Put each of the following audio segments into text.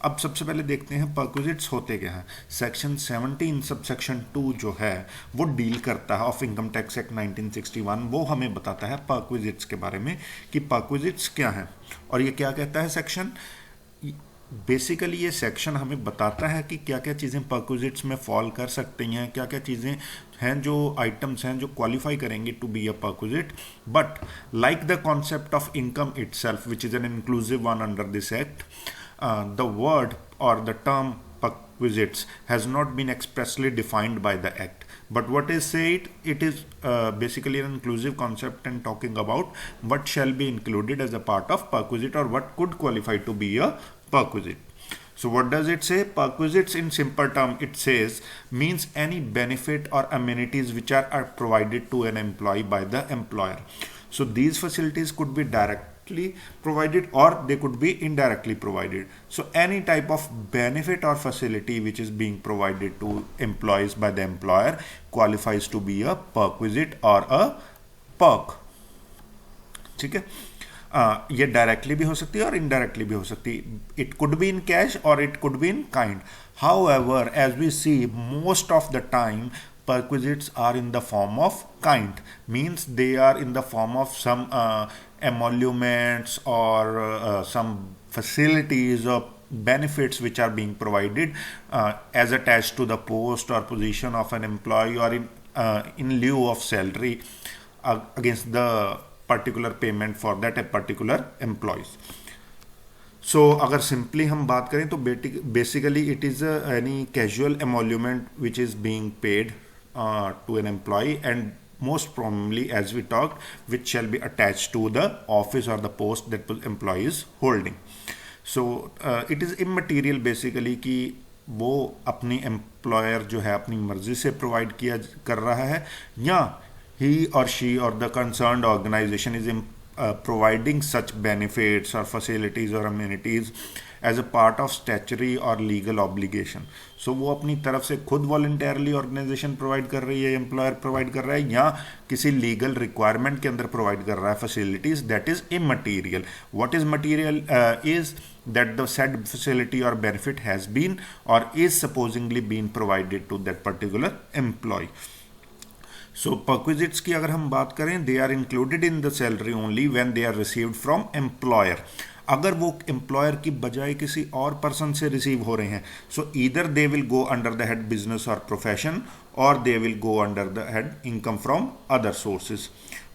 अब सबसे पहले देखते हैं परक्विजिट्स होते क्या हैं। सेक्शन 17 सब सेक्शन 2 जो है वो डील करता है ऑफ इनकम टैक्स एक्ट 1961। वो हमें बताता है परक्विजिट्स के बारे में कि परक्विजिट्स क्या हैं और ये क्या कहता है सेक्शन। बेसिकली ये सेक्शन हमें बताता है कि क्या क्या चीज़ें परक्विजिट्स में फॉल कर सकती हैं, क्या क्या चीज़ें हैं जो आइटम्स हैं जो क्वालिफाई करेंगे to be a perquisite. But like the concept of income itself which is an inclusive one under this act, the word or the term perquisites has not been expressly defined by the act, but what is said, it is basically an inclusive concept and talking about what shall be included as a part of perquisite or what could qualify to be a perquisite. So what does it say? Perquisites in simple term it says means any benefit or amenities which are provided to an employee by the employer. So these facilities could be directly provided or they could be indirectly provided. So any type of benefit or facility which is being provided to employees by the employer qualifies to be a perquisite or a perk. ठीक है, ये directly भी हो सकती है और indirectly भी हो सकती है. It could be in cash और it could be in kind. However as we see most of the time perquisites are in the form of kind, means they are in the form of some emoluments or some facilities or benefits which are being provided as attached to the post or position of an employee or in lieu of salary against the particular payment for that particular employees. So अगर simply हम बात करें तो basically it is any casual emolument which is being paid to an employee and most probably as we talked which shall be attached to the office or the post that the employee is holding. So it is immaterial basically कि वो अपनी employer जो है अपनी मर्जी से provide किया कर रहा है या he or she or the concerned organization is providing such benefits or facilities or amenities as a part of statutory or legal obligation. So वो अपनी तरफ से खुद voluntarily organization प्रोवाइड कर रही है, एम्प्लॉयर प्रोवाइड कर रहा है या किसी लीगल रिक्वायरमेंट के अंदर प्रोवाइड कर रहा है facilities, that is immaterial. What is material is that the said facility or benefit has been or is supposedly been provided to that particular employee. So perquisites की अगर हम बात करें they are included in the salary only when they are received from employer. अगर वो employer की बजाय किसी और पर्सन से रिसीव हो रहे हैं सो either they will go under the head business और प्रोफेशन और they will go under the head income from other sources.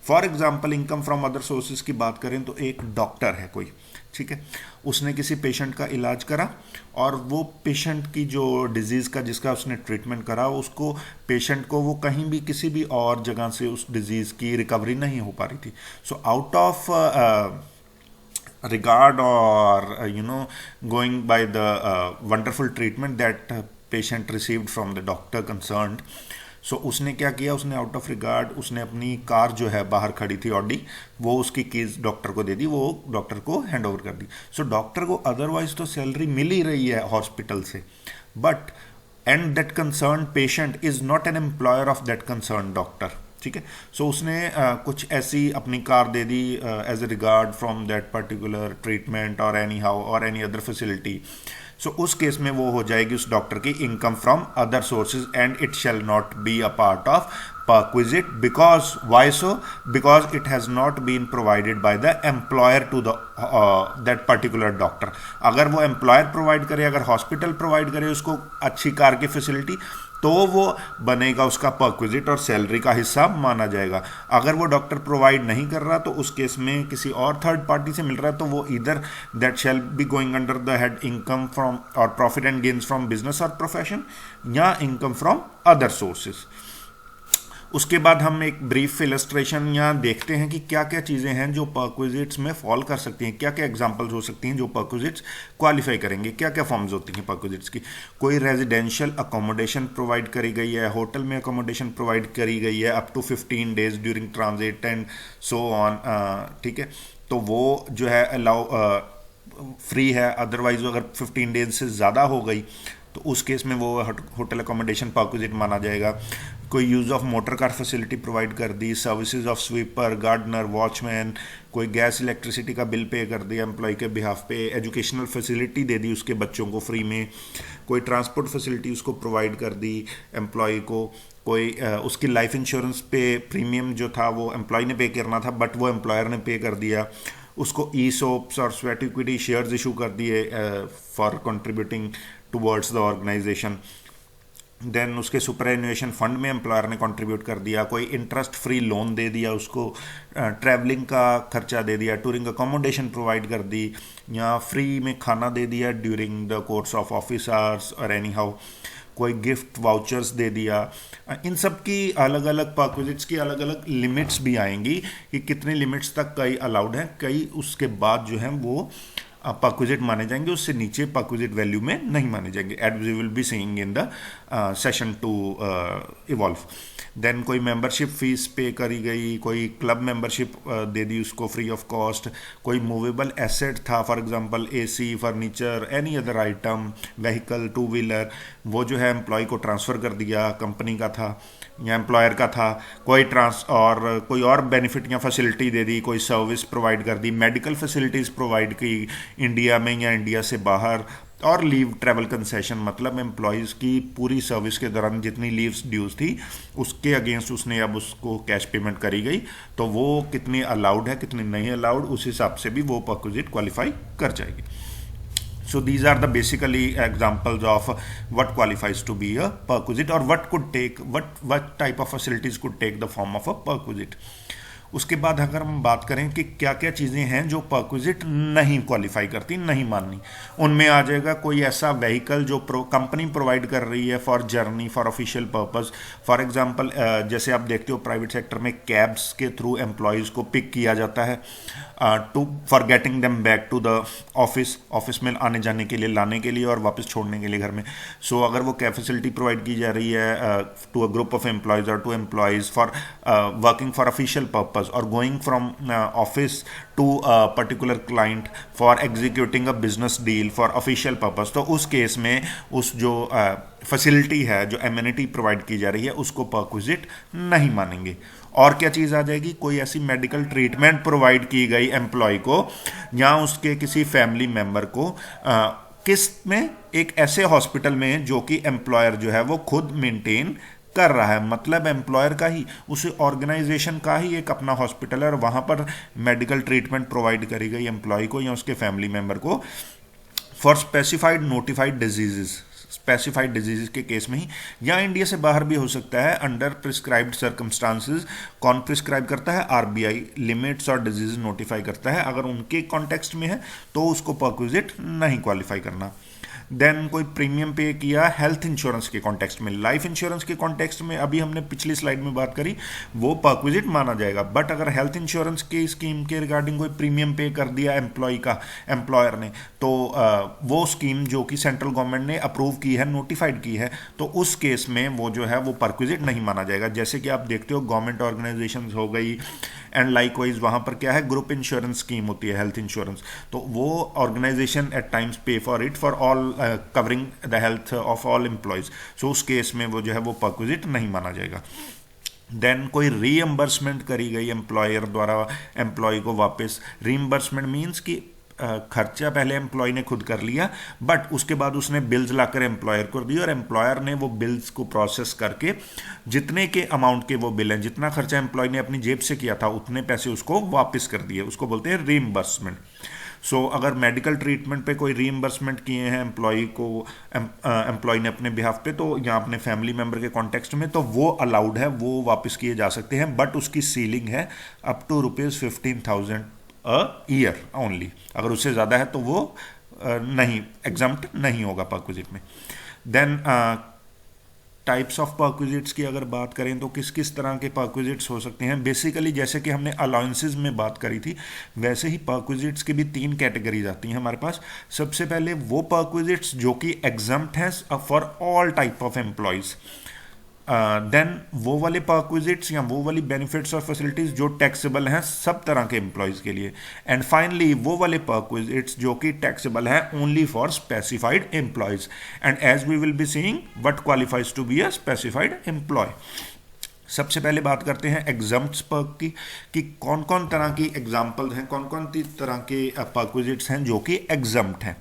For example income from other sources की बात करें तो एक डॉक्टर है कोई, ठीक है, उसने किसी पेशेंट का इलाज करा और वो पेशेंट की जो डिजीज़ का जिसका उसने ट्रीटमेंट करा उसको पेशेंट को वो कहीं भी किसी भी और जगह से उस डिजीज़ की रिकवरी नहीं हो पा रही थी. So out of regard or going by the wonderful treatment that patient received from the doctor concerned, सो उसने क्या किया, उसने आउट ऑफ रिगार्ड उसने अपनी कार जो है बाहर खड़ी थी ऑडी वो उसकी कीज डॉक्टर को दे दी, वो डॉक्टर को हैंड ओवर कर दी. सो डॉक्टर को अदरवाइज तो सैलरी मिल ही रही है हॉस्पिटल से, but and that concern patient is not an employer of that concern doctor. ठीक है, सो उसने कुछ ऐसी अपनी कार दे दी as a regard from that particular treatment और एनी हाउ और एनी अदर फैसिलिटी. सो उस केस में वो हो जाएगी उस डॉक्टर की income from other sources and it shall not be a part of perquisite. Because why so? Because it has not been provided by the employer to the that particular doctor. अगर वो employer provide करे, अगर hospital provide करे उसको अच्छी car की facility तो वो बनेगा उसका परक्विजिट और सैलरी का हिस्सा माना जाएगा. अगर वो डॉक्टर प्रोवाइड नहीं कर रहा तो उस केस में किसी और थर्ड पार्टी से मिल रहा है तो वो इधर that shall be going under the head income from और profit and gains from business और प्रोफेशन या इनकम फ्रॉम अदर सोर्सेज. उसके बाद हम एक ब्रीफ इलस्ट्रेशन यहाँ देखते हैं कि क्या क्या चीज़ें हैं जो परक्विजिट्स में फॉल कर सकती हैं, क्या क्या एग्जांपल्स हो सकती हैं जो परक्विजिट्स क्वालिफाई करेंगे, क्या क्या फॉर्म्स होती हैं परक्विजिट्स की. कोई रेजिडेंशियल अकोमोडेशन प्रोवाइड करी गई है, होटल में अकोमोडेशन प्रोवाइड करी गई है up to 15 days during transit and so on. ठीक है, तो वो जो है अलाउ फ्री है, अदरवाइज अगर 15 डेज से ज़्यादा हो गई तो उस केस में वो होटल अकोमोडेशन परक्विजिट माना जाएगा। कोई use of motor car facility provide कर दी, services of sweeper, gardener, watchman, कोई गैस इलेक्ट्रिसिटी का बिल पे कर दिया एम्प्लॉय के बिहाफ पे, एजुकेशनल फैसिलिटी दे दी उसके बच्चों को फ्री में, कोई ट्रांसपोर्ट फैसिलिटी उसको प्रोवाइड कर दी एम्प्लॉय को, कोई उसकी लाइफ इंश्योरेंस पे प्रीमियम जो था वो एम्प्लॉय ने पे करना था बट वो एम्प्लॉयर ने पे कर दिया, उसको ई सोप्स और स्वेट इक्विटी शेयर्स इशू कर दिए for contributing towards the organisation. Then उसके सुपर एन्युएशन फंड में एम्प्लॉयर ने कंट्रीब्यूट कर दिया, कोई इंटरेस्ट फ्री लोन दे दिया उसको, ट्रैवलिंग का खर्चा दे दिया, टूरिंग अकोमोडेशन प्रोवाइड कर दी, या फ्री में खाना दे दिया during the course of office hours और एनी हाउ, कोई गिफ्ट वाउचर्स दे दिया। इन सब की अलग अलग परक्विजिट्स की अलग अलग लिमिट्स भी आएंगी कि कितने लिमिट्स तक कई अलाउड हैं, कई उसके बाद जो हैं वो परक्विजिट माने जाएंगे, उससे नीचे परक्विजिट वैल्यू में नहीं माने जाएंगे, as we will be seeing in the session two evolve. Then कोई मेंबरशिप फीस पे करी गई, कोई क्लब मेंबरशिप दे दी उसको फ्री ऑफ कॉस्ट, कोई मूवेबल एसेट था for example AC, furniture, any other item, vehicle, two wheeler, वो जो है एम्प्लॉय को ट्रांसफ़र कर दिया, कंपनी का था या एम्प्लॉयर का था, कोई कोई और बेनिफिट या फैसिलिटी दे दी, कोई सर्विस प्रोवाइड कर दी, मेडिकल फैसिलिटीज़ प्रोवाइड की इंडिया में या इंडिया से बाहर, और लीव ट्रैवल कंसेशन मतलब एम्प्लॉयज़ की पूरी सर्विस के दौरान जितनी लीव्स ड्यूज थी उसके अगेंस्ट उसने अब उसको कैश पेमेंट करी गई, तो वो कितनी अलाउड है कितनी नहीं अलाउड उस हिसाब से भी वो परक्विजिट क्वालिफाई कर जाएगी। So these are the basically examples of what qualifies to be a perquisite or what type of facilities could take the form of a perquisite. उसके बाद अगर हम बात करें कि क्या क्या चीज़ें हैं जो परक्विजिट नहीं क्वालिफाई करती, नहीं माननी, उनमें आ जाएगा कोई ऐसा व्हीकल जो कंपनी प्रोवाइड कर रही है for journey for official purpose. For example जैसे आप देखते हो प्राइवेट सेक्टर में कैब्स के थ्रू एम्प्लॉयज़ को पिक किया जाता है for getting them back to the office में आने जाने के लिए, लाने के लिए और वापस छोड़ने के लिए घर में। सो अगर वो कैब फैसिलिटी प्रोवाइड की जा रही है to a group of employees और to employees for working for official purpose or going from office to a particular client for executing a business deal for official purpose, तो उस case में उस जो फैसिलिटी है जो एमिनिटी प्रोवाइड की जा रही है उसको परक्विजिट नहीं मानेंगे। और क्या चीज़ आ जाएगी, कोई ऐसी मेडिकल ट्रीटमेंट प्रोवाइड की गई एम्प्लॉय को या उसके किसी फैमिली मेम्बर को किस में, एक ऐसे हॉस्पिटल में जो कि एम्प्लॉयर जो है वो खुद मेंटेन कर रहा है, मतलब एम्प्लॉयर का ही, उस ऑर्गेनाइजेशन का ही एक अपना हॉस्पिटल है और वहाँ पर मेडिकल ट्रीटमेंट प्रोवाइड करी गई एम्प्लॉय को या उसके फैमिली मेम्बर को for specified notified diseases, specified disease के केस में ही, या इंडिया से बाहर भी हो सकता है अंडर प्रिस्क्राइब्ड सर्कमस्टांसेस। कौन प्रिस्क्राइब करता है, आरबीआई लिमिट्स और डिजीज नोटिफाई करता है, अगर उनके कॉन्टेक्स्ट में है तो उसको परक्विजिट नहीं क्वालिफाई करना। देन कोई प्रीमियम पे किया हेल्थ इंश्योरेंस के कॉन्टेक्स्ट में, लाइफ इंश्योरेंस के कॉन्टेक्स्ट में अभी हमने पिछली स्लाइड में बात करी, वो परक्विजिट माना जाएगा। बट अगर हेल्थ इंश्योरेंस की स्कीम के रिगार्डिंग कोई प्रीमियम पे कर दिया एम्प्लॉयर ने, तो वो स्कीम जो कि सेंट्रल गवर्नमेंट ने अप्रूव की है, नोटिफाइड की है, तो उस केस में वो जो है वो परक्विजिट नहीं माना जाएगा। जैसे कि आप देखते हो गवर्नमेंट ऑर्गेनाइजेशंस हो गई एंड लाइकवाइज वहाँ पर क्या है, ग्रुप इंश्योरेंस स्कीम होती है हेल्थ इंश्योरेंस, तो वो organisation at times pay for it for all covering the health of all employees, so उस केस में वो जो है वो परक्विजिट नहीं माना जाएगा। देन कोई रीएम्बर्समेंट करी गई एम्प्लॉयर द्वारा एम्प्लॉय को वापस, रीएम्बर्समेंट मीन्स कि खर्चा पहले एम्प्लॉय ने खुद कर लिया बट उसके बाद उसने बिल्स लाकर एम्प्लॉयर को दी और एम्प्लॉयर ने वो बिल्स को प्रोसेस करके जितने के अमाउंट के वो बिल हैं, जितना खर्चा एम्प्लॉय ने अपनी जेब से किया था उतने पैसे उसको वापस कर दिए, उसको बोलते हैं रीइंबर्समेंट। सो अगर मेडिकल ट्रीटमेंट पे कोई रीइंबर्समेंट किए हैं एम्प्लॉय ने अपने बिहाफ पे, तो या अपने फैमिली मेम्बर के कॉन्टेक्स्ट में, तो वो अलाउड है, वो वापस किए जा सकते हैं, बट उसकी सीलिंग है up to ₹15,000 a year only. अगर उससे ज़्यादा है तो वो नहीं एग्जम्प्ट नहीं होगा परक्विजिट में। देन टाइप्स ऑफ परक्विजिट्स की अगर बात करें तो किस किस तरह के परक्विजिट्स हो सकते हैं। बेसिकली जैसे कि हमने अलाउंसेस में बात करी थी, वैसे ही परक्विजिट्स की भी 3 कैटेगरीज आती हैं हमारे पास। सबसे पहले वो परक्विजिट्स जो कि एग्जम्प्ट हैं for all type of employees, then वो वाले परक्विजिट्स या वो वाली बेनिफिट्स और फैसिलिटीज जो टैक्सेबल हैं सब तरह के एम्प्लॉयज़ के लिए, एंड फाइनली वो वाले परक्विजिट्स जो कि टैक्सेबल हैं only for specified employees, and as we will be seeing what qualifies to be a specified employee. सबसे पहले बात करते हैं एग्जम्प्ट्स पर्क की, कि कौन कौन तरह की एग्जाम्पल्स हैं, कौन कौन सी तरह के परक्विजिट्स हैं जो कि एग्जम्प्ट हैं।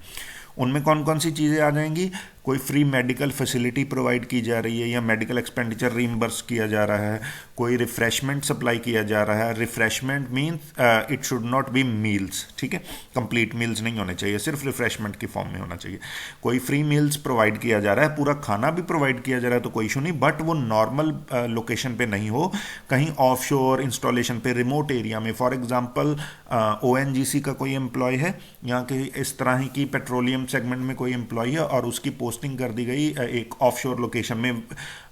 उनमें कौन कौन सी चीज़ें आ जाएंगी, कोई फ्री मेडिकल फैसिलिटी प्रोवाइड की जा रही है या मेडिकल एक्सपेंडिचर रीइंबर्स किया जा रहा है, कोई रिफ्रेशमेंट सप्लाई किया जा रहा है। Refreshment means it should not be meals, ठीक है, कंप्लीट मील्स नहीं होने चाहिए, सिर्फ रिफ्रेशमेंट की फॉर्म में होना चाहिए। कोई फ्री मील्स प्रोवाइड किया जा रहा है, पूरा खाना भी प्रोवाइड किया जा रहा है तो कोई इशू नहीं, बट वो नॉर्मल लोकेशन पे नहीं हो, कहीं ऑफशोर इंस्टॉलेशन पे, रिमोट एरिया में। फॉर एग्जांपल ONGC का कोई एम्प्लॉय है, यहाँ के इस तरह ही की पेट्रोलियम सेगमेंट में कोई एम्प्लॉय है और उसकी पोस्टिंग कर दी गई एक ऑफशोर लोकेशन में,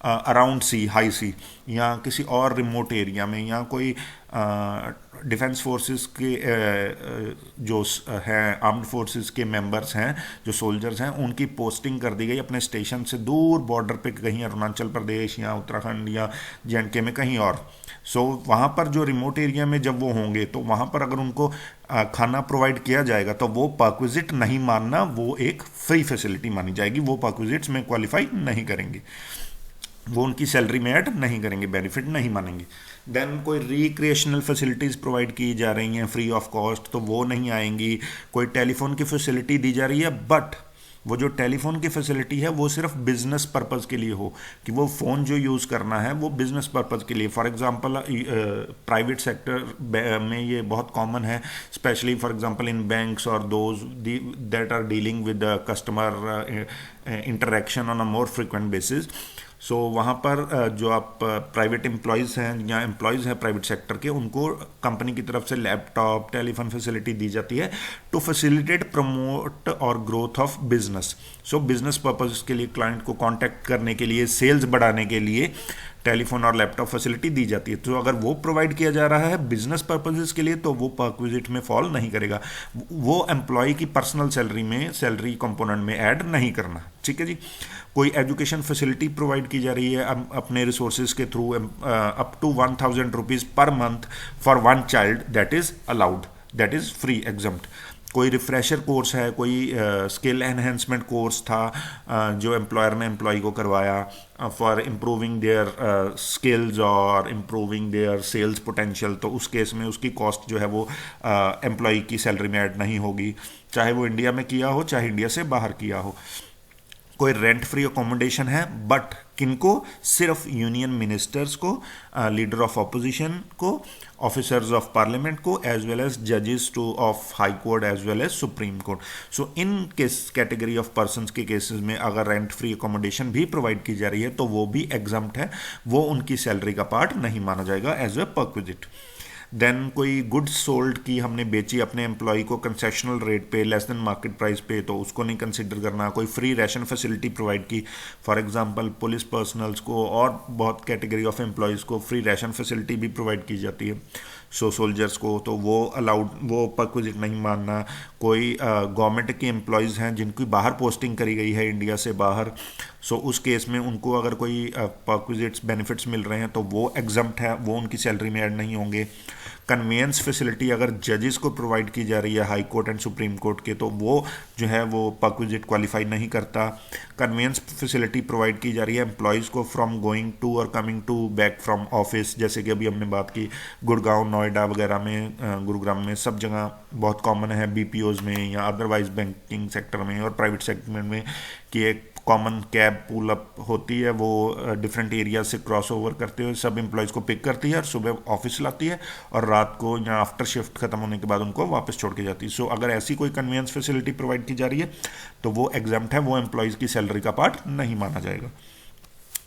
अराउंड सी, हाई सी, या किसी और रिमोट एरिया में, या कोई डिफेंस फोर्सेस के जो हैं आर्म्ड फोर्सेस के मेंबर्स हैं, जो सोल्जर्स हैं, उनकी पोस्टिंग कर दी गई अपने स्टेशन से दूर बॉर्डर पे, कहीं अरुणाचल प्रदेश या उत्तराखंड या JNK में कहीं और। सो वहाँ पर जो रिमोट एरिया में जब वो होंगे तो वहाँ पर अगर उनको खाना प्रोवाइड किया जाएगा तो वो परक्विजिट नहीं मानना, वो एक फ्री फैसिलिटी मानी जाएगी, वो परक्विजिट्स में क्वालिफाई नहीं करेंगे, वो उनकी सैलरी में ऐड नहीं करेंगे, बेनिफिट नहीं मानेंगे। देन कोई रिक्रिएशनल फैसिलिटीज़ प्रोवाइड की जा रही हैं फ्री ऑफ कॉस्ट, तो वो नहीं आएंगी। कोई टेलीफोन की फैसिलिटी दी जा रही है, बट वो जो टेलीफोन की फैसिलिटी है वो सिर्फ बिजनेस पर्पज़ के लिए हो, कि वो फ़ोन जो यूज़ करना है वो बिजनेस पर्पज़ के लिए। फॉर एग्जांपल प्राइवेट सेक्टर में ये बहुत कॉमन है, specially for example in banks और those that are dealing with customer interaction on a more frequent basis. So वहाँ पर जो आप प्राइवेट एम्प्लॉयज़ हैं या एम्प्लॉयज़ हैं प्राइवेट सेक्टर के, उनको कंपनी की तरफ से लैपटॉप, टेलीफोन फैसिलिटी दी जाती है टू फैसिलिटेट, प्रमोट और growth of business. So business purpose के लिए, क्लाइंट को कांटेक्ट करने के लिए, सेल्स बढ़ाने के लिए टेलीफोन और लैपटॉप फैसिलिटी दी जाती है। तो अगर वो प्रोवाइड किया जा रहा है बिजनेस पर्पजेस के लिए तो वो परक्विजिट में फॉल नहीं करेगा, वो एम्प्लॉय की पर्सनल सैलरी में, सैलरी कंपोनेंट में ऐड नहीं करना, ठीक है जी। कोई एजुकेशन फैसिलिटी प्रोवाइड की जा रही है अपने रिसोर्सेज के थ्रू, अप टू 1000 रुपीज़ पर month for one child, that is allowed, that is free exempt. कोई रिफ्रेशर कोर्स है, कोई स्किल एनहेंसमेंट कोर्स था जो एम्प्लॉयर ने एम्प्लॉय को करवाया फॉर इम्प्रूविंग देयर स्किल्स और इम्प्रूविंग देयर सेल्स पोटेंशियल, तो उस केस में उसकी कॉस्ट जो है वो एम्प्लॉय की सैलरी में ऐड नहीं होगी, चाहे वो इंडिया में किया हो चाहे इंडिया से बाहर किया हो। कोई रेंट फ्री अकोमोडेशन है, बट किनको, सिर्फ यूनियन मिनिस्टर्स को, लीडर ऑफ अपोजिशन को, ऑफिसर्स ऑफ पार्लियामेंट को, एज वेल एज जजेस too of high court as well as supreme court. So in case category of persons के केसेस में अगर रेंट फ्री अकोमोडेशन भी प्रोवाइड की जा रही है तो वो भी एग्जम्प्ट है, वो उनकी सैलरी का पार्ट नहीं माना जाएगा एज ए परक्विजिट। देन कोई गुड्स सोल्ड की हमने बेची अपने एम्प्लॉय को कंसेशनल रेट पे, लेस देन मार्केट प्राइस पे, तो उसको नहीं कंसिडर करना। कोई फ्री राशन फैसिलिटी प्रोवाइड की, फॉर एग्जांपल पुलिस पर्सनल्स को और बहुत कैटेगरी ऑफ एम्प्लॉयज़ को फ्री राशन फैसिलिटी भी प्रोवाइड की जाती है, सो सोल्जर्स को, तो वो अलाउड, वो परक्विजिट नहीं मानना। कोई गवर्नमेंट के एम्प्लॉयज़ हैं जिनकी बाहर पोस्टिंग करी गई है इंडिया से बाहर, सो उस केस में उनको अगर कोई परक्विजिट्स बेनिफिट्स मिल रहे हैं तो वो एग्जम्प्ट है, वो उनकी सैलरी में ऐड नहीं होंगे। कन्वेंस फैसिलिटी अगर जजेस को प्रोवाइड की जा रही है high court and supreme court के, तो वो जो है वो परक्विजिट क्वालिफाई नहीं करता। कन्वेंस फैसिलिटी प्रोवाइड की जा रही है एम्प्लॉयज़ को फ्रॉम गोइंग टू और coming to back from office, जैसे कि अभी हमने बात की गुड़गांव, नोएडा वगैरह में, गुरुग्राम में, सब जगह बहुत कॉमन है BPOs में या अदरवाइज बैंकिंग सेक्टर में और प्राइवेट सेगमेंट में, कि एक कॉमन कैब पुल अप होती है, वो डिफरेंट एरिया से क्रॉस ओवर करते हुए सब एम्प्लॉयज़ को पिक करती है और सुबह ऑफिस लाती है और रात को या आफ्टर शिफ्ट खत्म होने के बाद उनको वापस छोड़ के जाती है। सो अगर ऐसी कोई कन्वेंस फैसिलिटी प्रोवाइड की जा रही है तो वो एग्जम्प्ट है, वो एम्प्लॉयज़ की सैलरी का पार्ट नहीं माना जाएगा।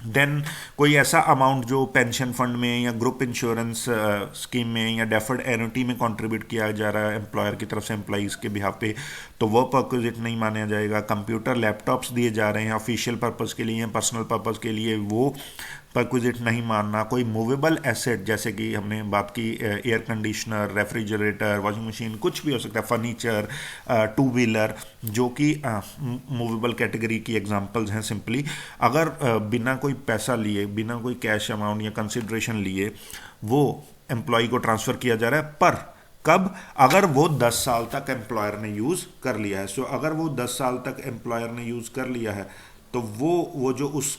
देन कोई ऐसा अमाउंट जो पेंशन फंड में या ग्रुप इंश्योरेंस स्कीम में या डेफर्ड एन्युटी में कंट्रीब्यूट किया जा रहा है एम्प्लॉयर की तरफ से एम्प्लॉयज़ के बिहाफ पे, तो वह परक्विजिट नहीं माना जाएगा। कंप्यूटर लैपटॉप्स दिए जा रहे हैं ऑफिशियल पर्पज़ के लिए, पर्सनल पर्पज़ के लिए, वो परक्विजिट नहीं मानना। कोई मूवेबल एसेट जैसे कि हमने बात की air conditioner, refrigerator, washing machine, कुछ भी हो सकता है, फर्नीचर, टू व्हीलर, जो कि मूवेबल कैटेगरी की एग्जांपल्स हैं। सिंपली अगर बिना कोई पैसा लिए, बिना कोई कैश अमाउंट या कंसिडरेशन लिए वो एम्प्लॉय को ट्रांसफ़र किया जा रहा है, पर कब? अगर वो 10 साल तक एम्प्लॉयर ने यूज़ कर लिया है। सो अगर वो 10 साल तक एम्प्लॉयर ने यूज़ कर लिया है तो वो जो उस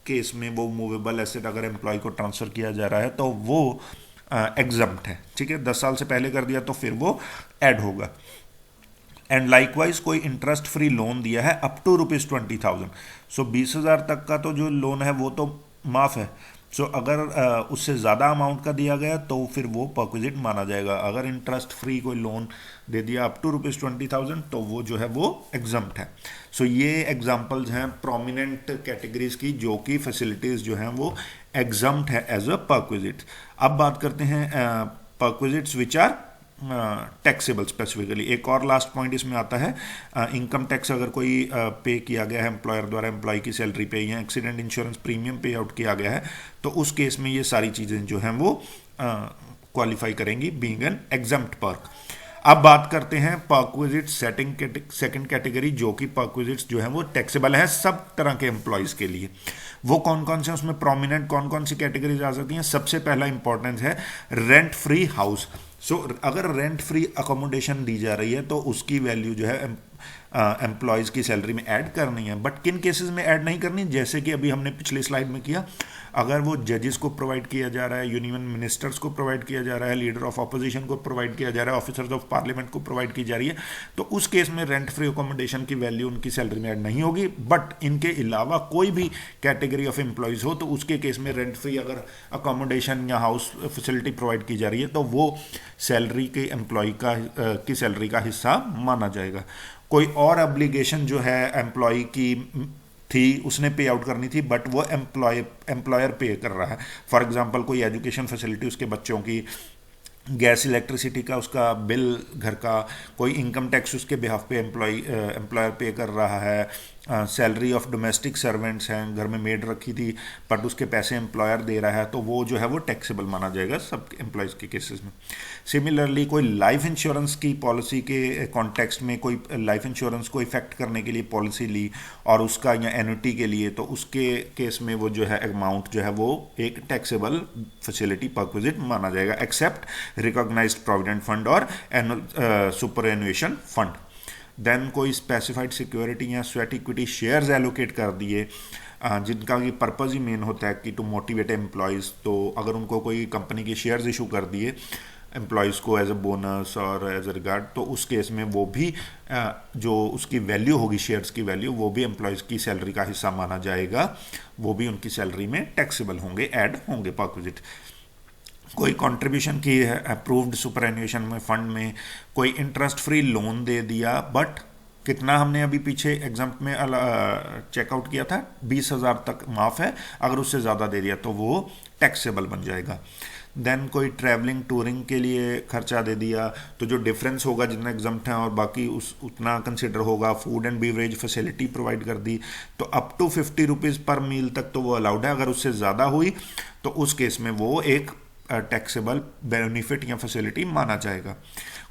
केस में वो मूवेबल एसेट अगर एम्प्लॉय को ट्रांसफ़र किया जा रहा है तो वो एग्जम्प्ट है। ठीक है, 10 साल से पहले कर दिया तो फिर वो ऐड होगा। एंड लाइकवाइज कोई इंटरेस्ट फ्री लोन दिया है अप टू ₹20,000, सो 20,000 तक का तो जो लोन है वो तो माफ़ है। सो अगर उससे ज़्यादा अमाउंट का दिया गया तो फिर वो परक्विजिट माना जाएगा। अगर इंटरेस्ट फ्री कोई लोन दे दिया अप टू ₹20,000 तो वो जो है वो एग्जम्प्ट है। सो ये एग्जांपल्स हैं प्रोमिनेंट कैटेगरीज की जो कि फैसिलिटीज़ जो हैं वो एग्जम्प्ट है एज अ परक्विजिट। अब बात करते हैं perquisites which are taxable specifically. एक और लास्ट पॉइंट इसमें आता है इनकम टैक्स अगर कोई पे किया गया है एम्प्लॉयर द्वारा एम्प्लॉय की सैलरी पे या एक्सीडेंट इंश्योरेंस प्रीमियम पे आउट किया गया है तो उस केस में ये सारी चीज़ें जो हैं वो क्वालिफाई करेंगी बीइंग एन एग्जम्प्ट पर्क। अब बात करते हैं परक्विजिट सेकंड कैटेगरी, जो कि परक्विजिट्स जो है वो टैक्सेबल है सब तरह के एम्प्लॉयज़ के लिए। वो कौन कौन से, उसमें प्रोमिनेंट कौन कौन सी कैटेगरीज आ सकती हैं? सबसे पहला इंपॉर्टेंस है रेंट फ्री हाउस। सो अगर रेंट फ्री अकोमोडेशन दी जा रही है तो उसकी वैल्यू जो है एम्प्लॉयज़ की सैलरी में ऐड करनी है। बट किन केसेस में ऐड नहीं करनी? जैसे कि अभी हमने पिछली स्लाइड में किया, अगर वो जजेस को प्रोवाइड किया जा रहा है, यूनियन मिनिस्टर्स को प्रोवाइड किया जा रहा है, लीडर ऑफ अपोजिशन को प्रोवाइड किया जा रहा है, ऑफिसर्स ऑफ पार्लियामेंट को प्रोवाइड की जा रही है, तो उस केस में रेंट फ्री अकोमोडेशन की वैल्यू उनकी सैलरी में ऐड नहीं होगी। बट इनके अलावा कोई भी कैटेगरी ऑफ एम्प्लॉयज़ हो तो उसके केस में रेंट फ्री अगर अकोमोडेशन या हाउस फैसिलिटी प्रोवाइड की जा रही है तो वो सैलरी के एम्प्लॉय की सैलरी का हिस्सा माना जाएगा। कोई और ऑब्लिगेशन जो है एम्प्लॉय की थी उसने पे आउट करनी थी बट वो एम्प्लॉयर पे कर रहा है। फॉर एग्जांपल कोई एजुकेशन फैसिलिटी उसके बच्चों की, गैस इलेक्ट्रिसिटी का उसका बिल घर का, कोई इनकम टैक्स उसके बिहाफ पे एम्प्लॉयर पे कर रहा है, सैलरी ऑफ डोमेस्टिक सर्वेंट्स हैं, घर में मेड रखी थी बट उसके पैसे एम्प्लॉयर दे रहा है तो वो जो है वो टैक्सेबल माना जाएगा सब एम्प्लॉयज़ के केसेस में। सिमिलरली कोई लाइफ इंश्योरेंस की पॉलिसी के कॉन्टेक्स्ट में कोई लाइफ इंश्योरेंस को इफेक्ट करने के लिए पॉलिसी ली और उसका या एन्युटी के लिए, तो उसके केस में वो जो है अमाउंट जो है वो एक टैक्सेबल फैसिलिटी परक्विजिट माना जाएगा एक्सेप्ट रिकॉग्नाइज्ड प्रोविडेंट फंड और एनुअल सुपरएनुएशन फंड। देन कोई स्पेसिफाइड सिक्योरिटी या स्वेट इक्विटी शेयर्स एलोकेट कर दिए जिनका ये पर्पज़ ही मेन होता है कि टू मोटिवेट एम्प्लॉयज़। तो अगर उनको कोई कंपनी के शेयर्स इशू कर दिए एम्प्लॉयज़ को एज अ बोनस और एज अ रिगार्ड, तो उस केस में वो भी जो उसकी वैल्यू होगी शेयर्स की वैल्यू वो भी एम्प्लॉयज़ की सैलरी का हिस्सा माना जाएगा, वो भी उनकी सैलरी में टैक्सेबल होंगे, ऐड होंगे परक्विजिट। कोई कंट्रीब्यूशन की है अप्रूव्ड सुपरएनुएशन में फंड में, कोई इंटरेस्ट फ्री लोन दे दिया बट कितना हमने अभी पीछे एग्जाम्प्ट में चेकआउट किया था 20,000 तक माफ़ है, अगर उससे ज़्यादा दे दिया तो वो टैक्सेबल बन जाएगा। देन कोई ट्रैवलिंग टूरिंग के लिए खर्चा दे दिया तो जो डिफरेंस होगा जितना एग्जाम्प्ट है और बाकी उतना कंसिडर होगा। Food and beverage facility provide कर दी तो अप टू ₹50 पर मील तक तो वो अलाउड है, अगर उससे ज़्यादा हुई तो उस केस में वो एक टैक्सेबल बेनिफिट या फैसिलिटी माना जाएगा।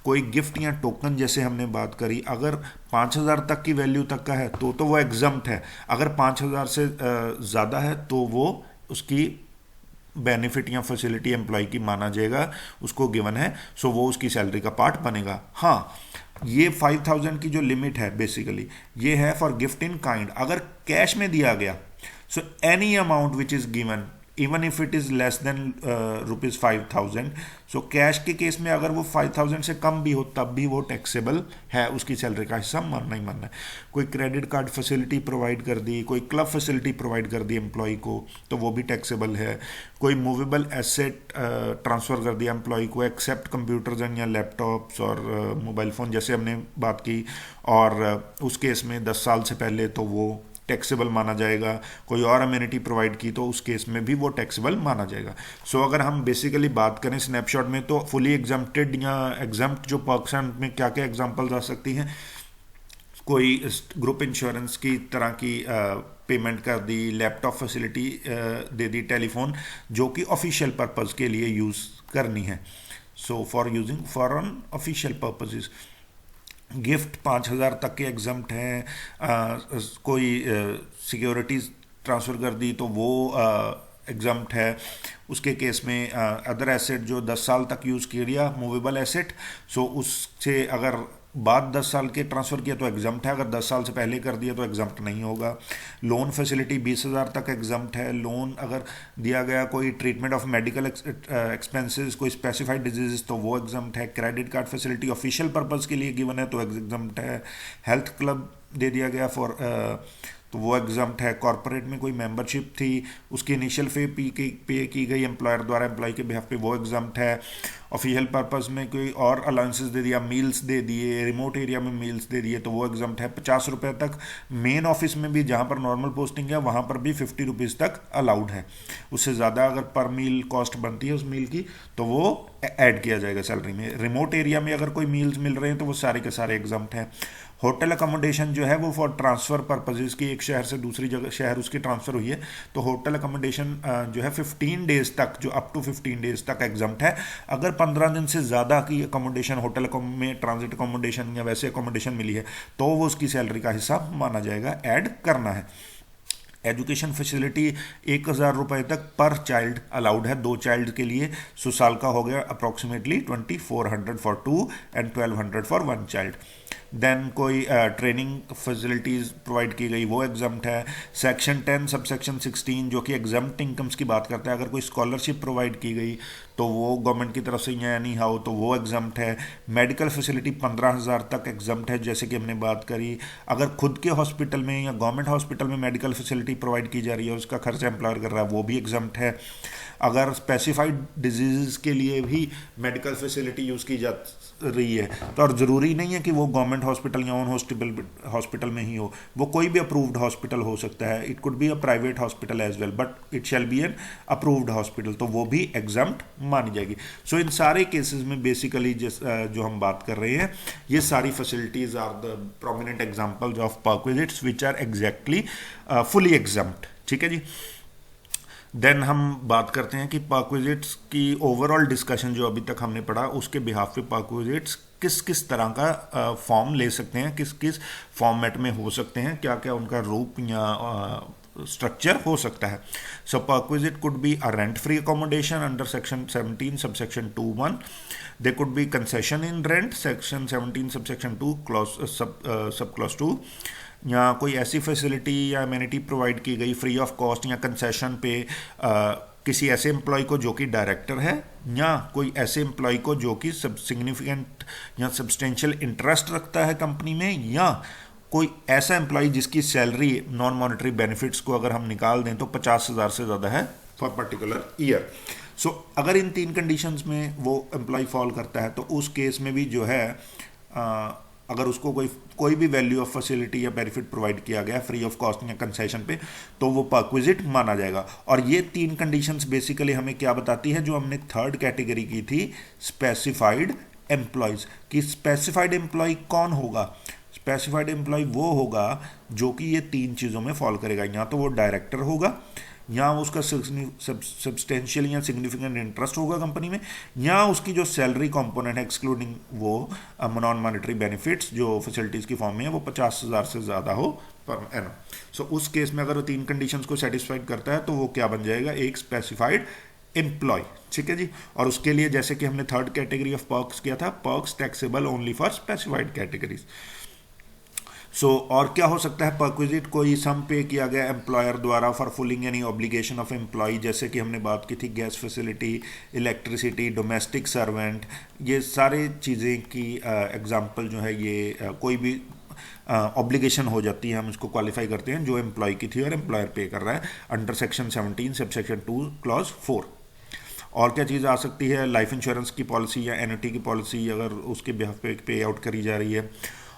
कोई गिफ्ट या टोकन जैसे हमने बात करी अगर 5,000 तक की वैल्यू तक का है तो वो एग्जम्प्ट है, अगर 5,000 से ज़्यादा है तो वो उसकी बेनिफिट या फैसिलिटी एम्प्लॉय की माना जाएगा, उसको गिवन है, सो वो उसकी सैलरी का पार्ट बनेगा। हाँ, ये 5,000 की जो लिमिट है बेसिकली ये है फॉर गिफ्ट इन काइंड। अगर कैश में दिया गया so any amount which is given even if it is less than ₹5,000, so cash के केस में अगर वो 5,000 से कम भी हो तब भी वो टैक्सेबल है, उसकी सैलरी का हिस्सा मानना ही मानना है। कोई क्रेडिट कार्ड फैसिलिटी प्रोवाइड कर दी, कोई क्लब फैसिलिटी प्रोवाइड कर दी एम्प्लॉय को तो वो भी टैक्सेबल है। कोई मूवेबल एसेट ट्रांसफ़र कर दिया एम्प्लॉय को एक्सेप्ट कंप्यूटर्स या लैपटॉप्स और मोबाइल फ़ोन जैसे हमने बात की, और उस केस में 10 साल से पहले तो वो टैक्सेबल माना जाएगा। कोई और अमेनिटी प्रोवाइड की तो उस केस में भी वो टैक्सेबल माना जाएगा। सो अगर हम बेसिकली बात करें स्नैपशॉट में तो फुली एग्जम्प्टेड या एग्जम्प्ट जो पर्क्स हैं उनमें क्या क्या एग्जांपल्स आ सकती हैं। कोई ग्रुप इंश्योरेंस की तरह की पेमेंट कर दी, लैपटॉप फैसिलिटी दे दी, टेलीफोन, जो कि ऑफिशियल पर्पज़ के लिए यूज़ करनी है, so for using for on official purposes. Gift 5,000 तक के एग्जम्प्ट हैं। कोई सिक्योरिटीज़ ट्रांसफ़र कर दी तो वो एग्जम्प्ट है। उसके केस में अदर एसेट जो 10 साल तक यूज़ किया, मूवेबल एसेट, सो उससे अगर बाद 10 साल के ट्रांसफ़र किया तो एग्जम्प्ट है, अगर 10 साल से पहले कर दिया तो एग्जम्प्ट नहीं होगा। लोन फैसिलिटी 20,000 तक एग्जम्प्ट है। लोन अगर दिया गया कोई ट्रीटमेंट ऑफ मेडिकल एक्सपेंसेस, कोई स्पेसिफाइड डिजीज़, तो वो एग्जम्प्ट है। Credit card facility official purpose के लिए गिवन है तो एग्जम्प्ट है। हेल्थ क्लब दे दिया गया फॉर तो वो एग्जम्प्ट है। कॉर्पोरेट में कोई मेंबरशिप थी, उसकी इनिशियल फी पे की गई एम्प्लॉयर द्वारा एम्प्लॉय के बिहाफ पे, वो एग्जम्प्ट है। ऑफिशियल पर्पज़ में कोई और अलाउंसेस दे दिया, मील्स दे दिए, रिमोट एरिया में मील्स दे दिए, तो वो एग्जम्प्ट है। 50 रुपये तक मेन ऑफिस में भी, जहाँ पर नॉर्मल पोस्टिंग है वहाँ पर भी 50 रुपीज़ तक अलाउड है। उससे ज़्यादा अगर पर मील कॉस्ट बनती है उस मील की तो वो ऐड किया जाएगा सैलरी में। रिमोट एरिया में अगर कोई मील्स मिल रहे हैं तो वो सारे के सारे एग्जम्प्ट हैं। होटल अकोमोडेशन जो है वो फॉर ट्रांसफ़र पर्पजेज़ की, एक शहर से दूसरी जगह शहर उसकी ट्रांसफ़र हुई है तो होटल अकोमोडेशन जो है 15 डेज़ तक, जो अप टू 15 डेज़ तक एग्जम्प्ट है। अगर 15 दिन से ज़्यादा की अकोमोडेशन होटल में ट्रांजिट अकोमोडेशन या वैसे अकोमोडेशन मिली है तो वो उसकी सैलरी का हिस्सा माना जाएगा, ऐड करना है। एजुकेशन फैसिलिटी 1,000 रुपये तक पर चाइल्ड अलाउड है, 2 चाइल्ड के लिए। सो साल का हो गया approximately 2400 for 2 and 1200 for 1 child. Then कोई ट्रेनिंग फैसिलिटीज़ प्रोवाइड की गई वो एग्जम्प्ट है। सेक्शन 10 सब सेक्शन 16 जो कि एग्जम्प्ट इनकम्स की बात करता है, अगर कोई स्कॉलरशिप प्रोवाइड की गई तो वो गवर्नमेंट की तरफ से या एनी हाउ तो वो एग्जम्प्ट है। मेडिकल फैसिलिटी 15,000 तक एग्जम्प्ट है, जैसे कि हमने बात करी। अगर खुद के हॉस्पिटल में या गवर्नमेंट हॉस्पिटल में मेडिकल फैसिलिटी प्रोवाइड की जा रही है, उसका खर्चा एम्प्लॉयर कर रहा है, वो भी एग्जम्प्ट है। अगर स्पेसिफाइड डिजीज़ के लिए भी मेडिकल फैसिलिटी यूज़ की जा रही है तो, और ज़रूरी नहीं है कि वो गवर्नमेंट हॉस्पिटल या ऑन हॉस्पिटल में ही हो, वो कोई भी अप्रूव्ड हॉस्पिटल हो सकता है। It could be a private hospital as well, but it shall be an approved hospital, तो वो भी एग्जम्प्ट मानी जाएगी। सो इन सारे केसेस में बेसिकली जो हम बात कर रहे हैं, ये सारी facilities are the prominent examples of perquisites which are exactly fully exempt. ठीक है जी। देन हम बात करते हैं कि परक्विजिट्स की ओवरऑल डिस्कशन जो अभी तक हमने पढ़ा, उसके बिहाफ पे परक्विजिट्स किस किस तरह का फॉर्म ले सकते हैं, किस किस फॉर्मेट में हो सकते हैं, क्या क्या उनका रूप या स्ट्रक्चर हो सकता है। So perquisite could be a rent free accommodation under section 17 subsection 2(1). They could be concession in rent section 17 subsection 2 sub clause 2, या कोई ऐसी फैसिलिटी या एमेनिटी प्रोवाइड की गई फ्री ऑफ कॉस्ट या कंसेशन पे किसी ऐसे एम्प्लॉय को जो कि डायरेक्टर है, या कोई ऐसे एम्प्लॉय को जो कि सब सिग्निफिकेंट या सब्सटेंशियल इंटरेस्ट रखता है कंपनी में, या कोई ऐसा एम्प्लॉय जिसकी सैलरी नॉन मॉनेटरी बेनिफिट्स को अगर हम निकाल दें तो 50,000 से ज़्यादा है फॉर पर्टिकुलर ईयर। सो अगर इन 3 कंडीशंस में वो एम्प्लॉय फॉल करता है तो उस केस में भी जो है अगर उसको कोई भी वैल्यू ऑफ फैसिलिटी या बेनिफिट प्रोवाइड किया गया फ्री ऑफ कॉस्ट या कंसेशन पे, तो वो परक्विजिट माना जाएगा। और ये 3 कंडीशंस बेसिकली हमें क्या बताती है, जो हमने 3rd कैटेगरी की थी स्पेसिफाइड एम्प्लॉयज़ की। स्पेसिफाइड एम्प्लॉय कौन होगा? स्पेसिफाइड एम्प्लॉय वो होगा जो कि ये 3 चीज़ों में फॉल करेगा, या तो वो डायरेक्टर होगा, या उसका सब्सटेंशियल या सिग्निफिकेंट इंटरेस्ट होगा कंपनी में, या उसकी जो सैलरी कंपोनेंट है एक्सक्लूडिंग वो नॉन मॉनेटरी बेनिफिट्स जो फैसिलिटीज़ की फॉर्म में है वो 50,000 से ज़्यादा हो पर एनम। सो उस केस में अगर वो 3 कंडीशंस को सेटिस्फाइड करता है तो वो क्या बन जाएगा, एक स्पेसिफाइड एम्प्लॉय। ठीक है जी। और उसके लिए जैसे कि हमने 3rd कैटेगरी ऑफ पर्क्स किया था, perks taxable only for specified categories. So और क्या हो सकता है, परक्विजिट कोई सम पे किया गया एम्प्लॉयर द्वारा for fulling any obligation of employee, जैसे कि हमने बात की थी gas facility, electricity, domestic servant, ये सारे चीज़ें की एग्जांपल जो है ये कोई भी ऑब्लिगेशन हो जाती है, हम इसको क्वालिफाई करते हैं जो एम्प्लॉय की थी और एम्प्लॉयर पे कर रहा है under section 17 sub section 2 clause 4। और क्या चीज़ आ सकती है, लाइफ इंश्योरेंस की पॉलिसी या एन्युटी की पॉलिसी अगर उसके बिहाफ पे पे आउट करी जा रही है।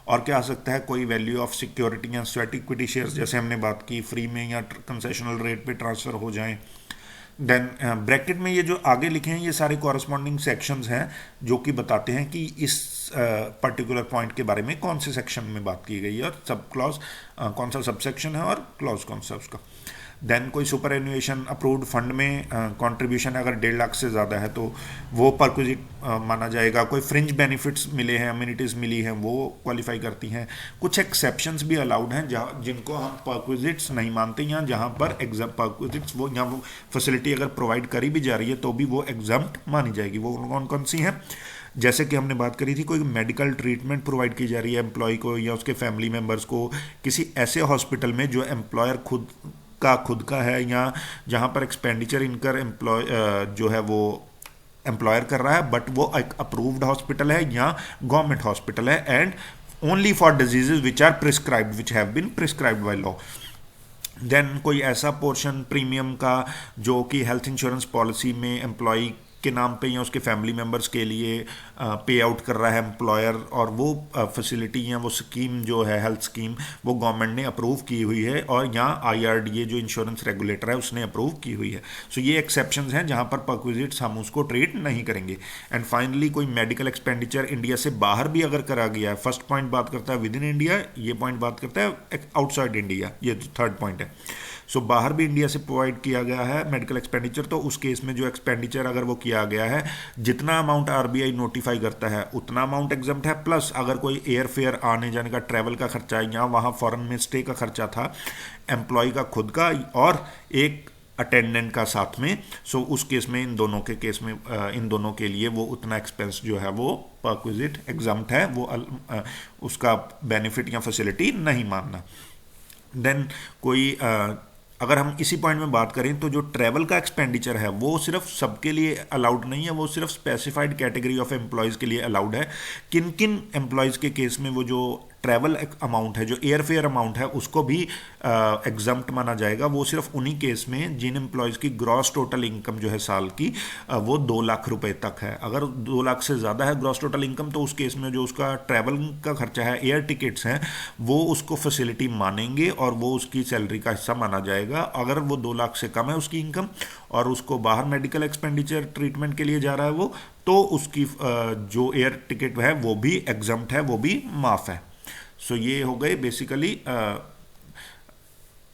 और क्या आ सकता है, कोई वैल्यू ऑफ सिक्योरिटी या स्वेट इक्विटी शेयर्स, जैसे हमने बात की फ्री में या कंसेशनल रेट पे ट्रांसफ़र हो जाएं। देन ब्रैकेट में ये जो आगे लिखे हैं ये सारे कॉरस्पॉन्डिंग सेक्शंस हैं जो कि बताते हैं कि इस पर्टिकुलर पॉइंट के बारे में कौन से सेक्शन में बात की गई है और सब क्लॉज कौन सा सब सेक्शन है और क्लॉज कौन सा उसका। देन कोई सुपर एन्युएशन अप्रूव्ड फंड में कंट्रीब्यूशन अगर 1.5 लाख से ज़्यादा है तो वो परक्विजिट माना जाएगा। कोई फ्रिंज बेनिफिट्स मिले हैं, अम्यूनिटीज़ मिली हैं, वो क्वालिफाई करती हैं। कुछ एक्सेप्शंस भी अलाउड हैं जहाँ जिनको हम परक्विजिट्स नहीं मानते, या जहाँ पर एग्जाम परक्विजिट्स वो यहाँ वो फैसिलिटी अगर प्रोवाइड करी भी जा रही है तो भी वो एग्जाम्प्ट मानी जाएगी। वो कौन कौन सी हैं? जैसे कि हमने बात करी थी, कोई मेडिकल ट्रीटमेंट प्रोवाइड की जा रही है एम्प्लॉय को या उसके फैमिली मेम्बर्स को किसी ऐसे हॉस्पिटल में जो एम्प्लॉयर खुद का है, या जहाँ पर एक्सपेंडिचर इनकर एम्प्लॉय जो है वो एम्प्लॉयर कर रहा है, बट वो एक अप्रूव्ड हॉस्पिटल है या गवर्नमेंट हॉस्पिटल है, and only for diseases which are prescribed which have been prescribed by law. Then कोई ऐसा पोर्शन प्रीमियम का जो कि हेल्थ इंश्योरेंस पॉलिसी में एम्प्लॉय के नाम पे या उसके फैमिली मेम्बर्स के लिए पे आउट कर रहा है एम्प्लॉयर, और वो फैसिलिटी या वो स्कीम जो है हेल्थ स्कीम वो गवर्नमेंट ने अप्रूव की हुई है, और यहाँ IRDA जो इंश्योरेंस रेगुलेटर है उसने अप्रूव की हुई है। सो ये एक्सेप्शंस हैं जहाँ पर परक्विजिट्स हम उसको ट्रीट नहीं करेंगे। एंड फाइनली कोई मेडिकल एक्सपेंडिचर इंडिया से बाहर भी अगर करा गया है, फर्स्ट पॉइंट बात करता है विद इन इंडिया, ये पॉइंट बात करता है आउटसाइड इंडिया, ये थर्ड पॉइंट है। सो बाहर भी इंडिया से प्रोवाइड किया गया है मेडिकल एक्सपेंडिचर, तो उस केस में जो एक्सपेंडिचर अगर वो किया गया है, जितना अमाउंट RBI नोटिफाई करता है उतना अमाउंट एग्जम्प्ट है, प्लस अगर कोई एयर फेयर आने जाने का ट्रैवल का खर्चा है या वहाँ फॉरेन में स्टे का खर्चा था एम्प्लॉय का खुद का और एक अटेंडेंट का साथ में, सो उस केस में इन दोनों के केस में इन दोनों के लिए वो उतना एक्सपेंस जो है वो परक्विजिट एग्जम्प्ट है, वो उसका बेनिफिट या फैसिलिटी नहीं मानना। देन कोई अगर हम इसी पॉइंट में बात करें तो जो ट्रैवल का एक्सपेंडिचर है वो सिर्फ सबके लिए अलाउड नहीं है, वो सिर्फ स्पेसिफाइड कैटेगरी ऑफ एम्प्लॉयज़ के लिए अलाउड है। किन किन एम्प्लॉयज़ के केस में वो जो ट्रैवल अमाउंट है, जो एयर फेयर अमाउंट है, उसको भी एग्जम्प्ट माना जाएगा। वो सिर्फ उन्हीं केस में जिन एम्प्लॉयज़ की ग्रॉस टोटल इनकम जो है साल की वो 2 लाख रुपए तक है। अगर 2 लाख से ज़्यादा है ग्रॉस टोटल इनकम तो उस केस में जो उसका ट्रैवल का खर्चा है, एयर टिकट्स हैं, वो उसको फैसिलिटी मानेंगे और वो उसकी सैलरी का हिस्सा माना जाएगा। अगर वो 2 लाख से कम है उसकी इनकम और उसको बाहर मेडिकल एक्सपेंडिचर ट्रीटमेंट के लिए जा रहा है वो, तो उसकी जो एयर टिकट है वो भी एग्जम्प्ट है, वो भी माफ़ है। सो ये हो गए basically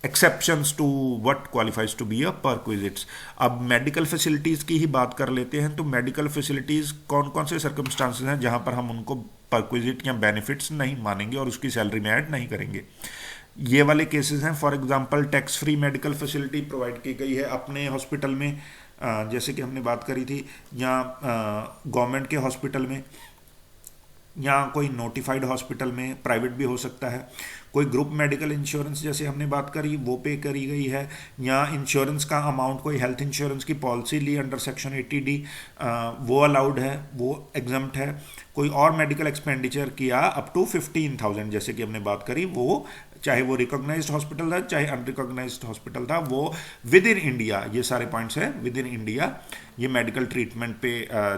exceptions to what qualifies to be a perquisites. अब मेडिकल फैसिलिटीज़ की ही बात कर लेते हैं। तो मेडिकल फैसिलिटीज़ कौन कौन से सर्कमस्टांसेस हैं जहां पर हम उनको परक्विजिट या बेनिफिट्स नहीं मानेंगे और उसकी सैलरी में ऐड नहीं करेंगे। ये वाले केसेस हैं, for example tax free medical facility provide की गई है अपने हॉस्पिटल में, जैसे कि हमने बात करी थी, या गवर्नमेंट के हॉस्पिटल में, या कोई नोटिफाइड हॉस्पिटल में, प्राइवेट भी हो सकता है। कोई ग्रुप मेडिकल इंश्योरेंस जैसे हमने बात करी वो पे करी गई है, या इंश्योरेंस का अमाउंट कोई हेल्थ इंश्योरेंस की पॉलिसी ली अंडर सेक्शन 80D वो अलाउड है, वो एग्जम्प्ट है। कोई और मेडिकल एक्सपेंडिचर किया अप टू 15,000 जैसे कि हमने बात करी, वो चाहे वो रिकॉग्नाइज्ड हॉस्पिटल था चाहे अनरिकॉग्नाइज्ड हॉस्पिटल था, वो विद इन इंडिया, ये सारे पॉइंट्स हैं विद इन इंडिया, ये मेडिकल ट्रीटमेंट पे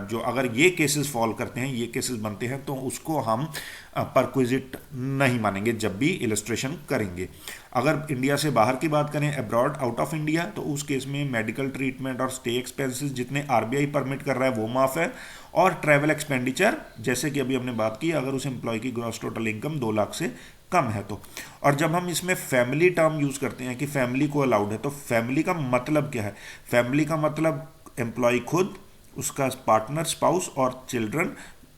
जो अगर ये केसेस फॉल करते हैं, ये केसेस बनते हैं, तो उसको हम परक्विजिट नहीं मानेंगे जब भी इलस्ट्रेशन करेंगे। अगर इंडिया से बाहर की बात करें, अब्रॉड आउट ऑफ इंडिया, तो उस केस में मेडिकल ट्रीटमेंट और स्टे एक्सपेंसेस जितने RBI परमिट कर रहा है वो माफ़ है, और ट्रैवल एक्सपेंडिचर जैसे कि अभी हमने बात की, अगर उस एम्प्लॉय की ग्रॉस टोटल इनकम 2 लाख से कम है तो। और जब हम इसमें फैमिली टर्म यूज़ करते हैं कि फैमिली को अलाउड है, तो फैमिली का मतलब क्या है? फैमिली का मतलब एम्प्लॉय खुद, उसका पार्टनर, स्पाउस और children,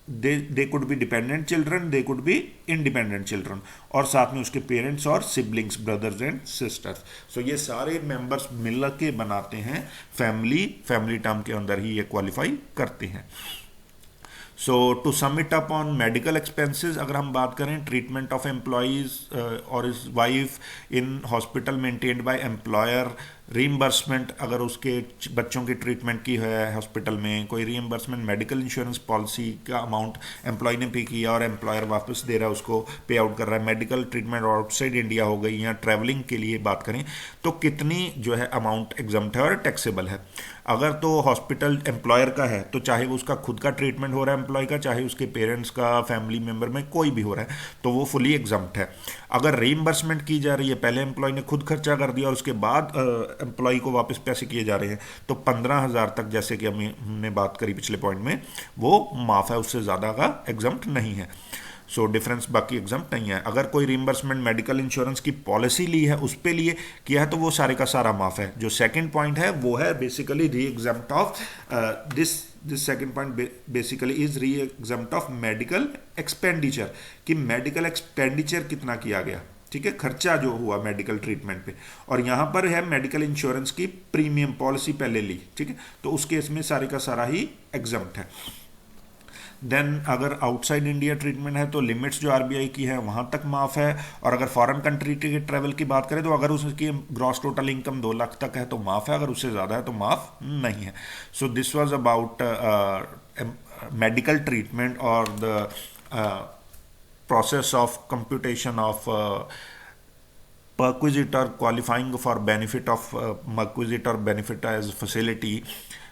they could be dependent children, they could be independent children, और साथ में उसके पेरेंट्स और सिबलिंग्स, ब्रदर्स एंड सिस्टर्स। सो ये सारे मेंबर्स मिल के बनाते हैं फैमिली। फैमिली टर्म के अंदर ही ये क्वालिफाई करते हैं। So to sum it up on medical expenses, अगर हम बात करें ट्रीटमेंट ऑफ एम्प्लॉयज़ और his wife in hospital maintained by employer, reimbursement अगर उसके बच्चों की ट्रीटमेंट की है हॉस्पिटल में, कोई रीइंबर्समेंट मेडिकल इंश्योरेंस पॉलिसी का अमाउंट एम्प्लॉय ने पे किया और एम्प्लॉयर वापस दे रहा है, उसको पे आउट कर रहा है, मेडिकल ट्रीटमेंट आउटसाइड इंडिया हो गई, या ट्रैवलिंग के लिए बात करें तो कितनी जो है अमाउंट एग्जम्प्ट है और टैक्सेबल है। अगर तो हॉस्पिटल एम्प्लॉयर का है तो चाहे वो उसका खुद का ट्रीटमेंट हो रहा है एम्प्लॉय का, चाहे उसके पेरेंट्स का, फैमिली मेम्बर में कोई भी हो रहा है, तो वो फुली एग्जम्प्ट है। अगर रीइंबर्समेंट की जा रही है, पहले एम्प्लॉय ने खुद खर्चा कर दिया और उसके बाद एम्प्लॉय को वापस पैसे किए जा रहे हैं, तो 15,000 तक, जैसे कि हमने बात करी पिछले पॉइंट में, वो माफ़ है, उससे ज़्यादा का एग्जम्प्ट नहीं है। सो डिफरेंस बाकी एग्जम्प्ट नहीं है। अगर कोई रिइंबर्समेंट मेडिकल इंश्योरेंस की पॉलिसी ली है, उस पे लिए किया है, तो वो सारे का सारा माफ है। जो सेकंड पॉइंट है वो है बेसिकली री exempt of this second point basically is री एग्जम्प्ट ऑफ मेडिकल एक्सपेंडिचर, कि मेडिकल एक्सपेंडिचर कितना किया गया, ठीक है, खर्चा जो हुआ मेडिकल ट्रीटमेंट पे। और यहाँ पर है मेडिकल इंश्योरेंस की प्रीमियम पॉलिसी पहले ली, ठीक है, तो उस केस में सारे का सारा ही एग्जम्प्ट है। देन अगर आउटसाइड इंडिया ट्रीटमेंट है तो लिमिट्स जो आरबीआई की है वहाँ तक माफ है। और अगर फॉरेन कंट्री के ट्रैवल की बात करें तो अगर उसकी ग्रॉस टोटल इनकम 2 लाख तक है तो माफ है, अगर उससे ज़्यादा है तो माफ नहीं है। So this was about medical treatment और the process of computation of perquisite or qualifying for benefit of perquisite or benefit as facility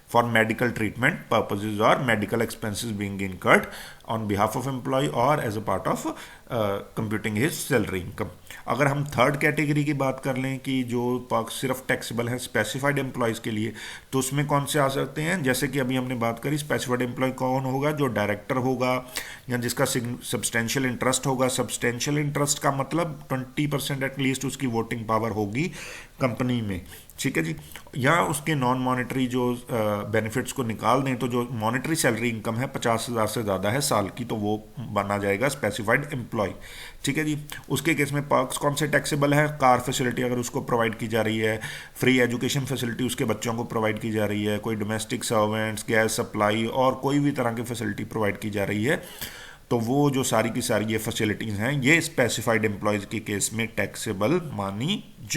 for medical treatment purposes or medical expenses being incurred on behalf of employee or as a part of computing his salary income। अगर हम third category की बात कर लें कि जो सिर्फ taxable है स्पेसिफाइड एम्प्लॉयज़ के लिए, तो उसमें कौन से आ सकते हैं, जैसे कि अभी हमने बात करी, स्पेसिफाइड एम्प्लॉय कौन होगा, जो डायरेक्टर होगा या जिसका सब्सटेंशियल इंटरेस्ट होगा। सब्सटेंशियल इंटरेस्ट का मतलब 20% एटलीस्ट उसकी वोटिंग पावर होगी कंपनी में, ठीक है जी। या उसके नॉन मॉनेटरी जो बेनिफिट्स को निकाल दें तो जो मॉनेटरी सैलरी इनकम है 50,000 से ज़्यादा है साल की, तो वो बना जाएगा स्पेसिफाइड एम्प्लॉय, ठीक है जी। उसके केस में पर्क्स कौन से टैक्सेबल है, कार फैसिलिटी अगर उसको प्रोवाइड की जा रही है, फ्री एजुकेशन फैसिलिटी उसके बच्चों को प्रोवाइड की जा रही है, कोई डोमेस्टिक सर्वेंट्स, गैस सप्लाई और कोई भी तरह की फैसिलिटी प्रोवाइड की जा रही है, तो वो जो सारी की सारी ये फैसिलिटीज़ हैं ये स्पेसिफाइड एम्प्लॉयज़ के केस में टैक्सेबल मानी जाए।